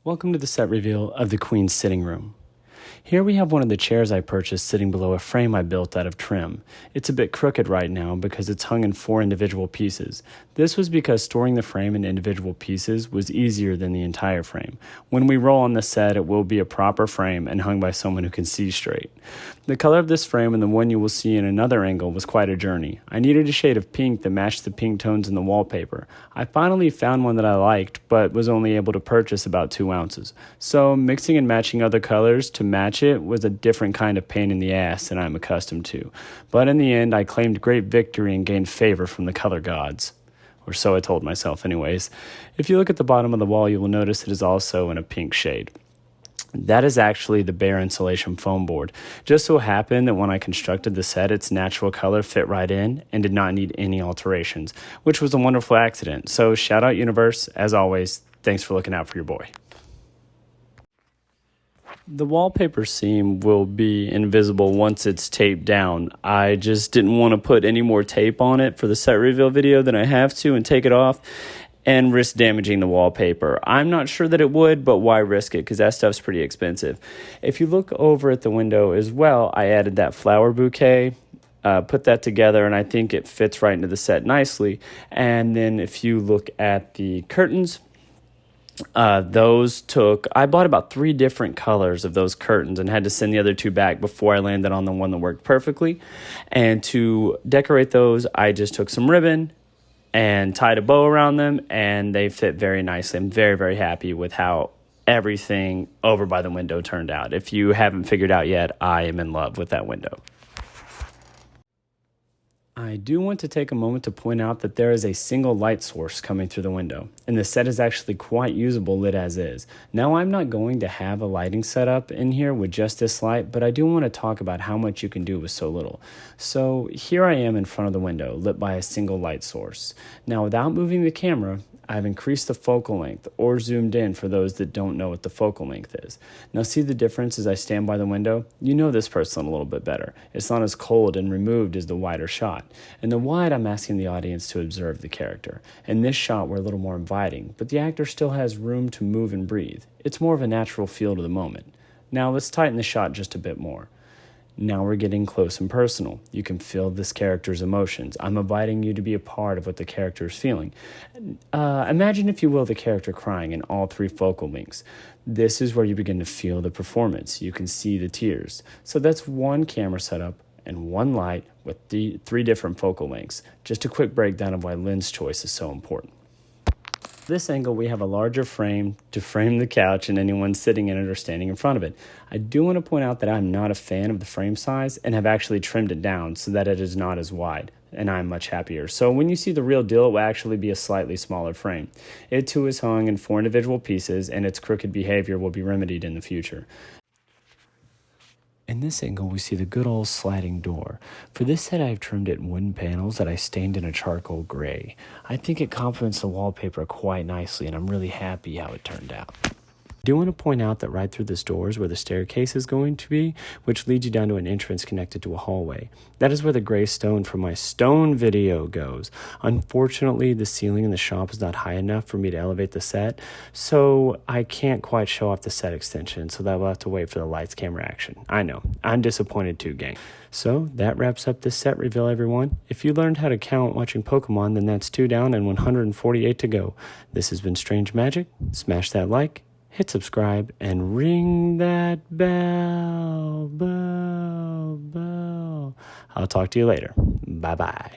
Welcome to the set reveal of the Queen's Sitting Room. Here we have one of the chairs I purchased sitting below a frame I built out of trim. It's a bit crooked right now because it's hung in 4 individual pieces. This was because storing the frame in individual pieces was easier than the entire frame. When we roll on the set, it will be a proper frame and hung by someone who can see straight. The color of this frame and the one you will see in another angle was quite a journey. I needed a shade of pink that matched the pink tones in the wallpaper. I finally found one that I liked, but was only able to purchase about 2 ounces. So mixing and matching other colors to match it was a different kind of pain in the ass than I'm accustomed to. But in the end, I claimed great victory and gained favor from the color gods. Or so I told myself anyways. If you look at the bottom of the wall, you will notice it is also in a pink shade. That is actually the bare insulation foam board. Just so happened that when I constructed the set, its natural color fit right in and did not need any alterations, which was a wonderful accident. So shout out universe, as always, thanks for looking out for your boy. The wallpaper seam will be invisible once it's taped down. I just didn't want to put any more tape on it for the set reveal video than I have to and take it off and risk damaging the wallpaper. I'm not sure that it would, but why risk it? Because that stuff's pretty expensive. If you look over at the window as well, I added that flower bouquet, put that together, and I think it fits right into the set nicely. And then if you look at the curtains, I bought about 3 different colors of those curtains and had to send the other 2 back before I landed on the one that worked perfectly. And to decorate those, I just took some ribbon and tied a bow around them, and they fit very nicely. I'm very, very happy with how everything over by the window turned out. If you haven't figured out yet, I am in love with that window. I do want to take a moment to point out that there is a single light source coming through the window, and the set is actually quite usable lit as is. Now, I'm not going to have a lighting setup in here with just this light, but I do want to talk about how much you can do with so little. So here I am in front of the window, lit by a single light source. Now, without moving the camera, I've increased the focal length, or zoomed in for those that don't know what the focal length is. Now see the difference as I stand by the window? You know this person a little bit better. It's not as cold and removed as the wider shot. In the wide, I'm asking the audience to observe the character. In this shot, we're a little more inviting, but the actor still has room to move and breathe. It's more of a natural feel to the moment. Now let's tighten the shot just a bit more. Now we're getting close and personal. You can feel this character's emotions. I'm inviting you to be a part of what the character is feeling. Imagine, if you will, the character crying in all 3 focal lengths. This is where you begin to feel the performance. You can see the tears. So that's 1 camera setup and 1 light with 3 different focal lengths. Just a quick breakdown of why lens choice is so important. This angle, we have a larger frame to frame the couch and anyone sitting in it or standing in front of it. I do want to point out that I'm not a fan of the frame size and have actually trimmed it down so that it is not as wide, and I'm much happier. So when you see the real deal, it will actually be a slightly smaller frame. It too is hung in 4 individual pieces, and its crooked behavior will be remedied in the future. In this angle, we see the good old sliding door. For this set, I've trimmed it in wooden panels that I stained in a charcoal gray. I think it complements the wallpaper quite nicely, and I'm really happy how it turned out. I do want to point out that right through this door is where the staircase is going to be, which leads you down to an entrance connected to a hallway. That is where the gray stone from my stone video goes. Unfortunately, the ceiling in the shop is not high enough for me to elevate the set, so I can't quite show off the set extension, so that will have to wait for the lights, camera, action. I know, I'm disappointed too, gang. So that wraps up this set reveal, everyone. If you learned how to count watching Pokemon, then that's 2 down and 148 to go. This has been Strange Magic. Smash that like, hit subscribe, and ring that bell. I'll talk to you later. Bye-bye.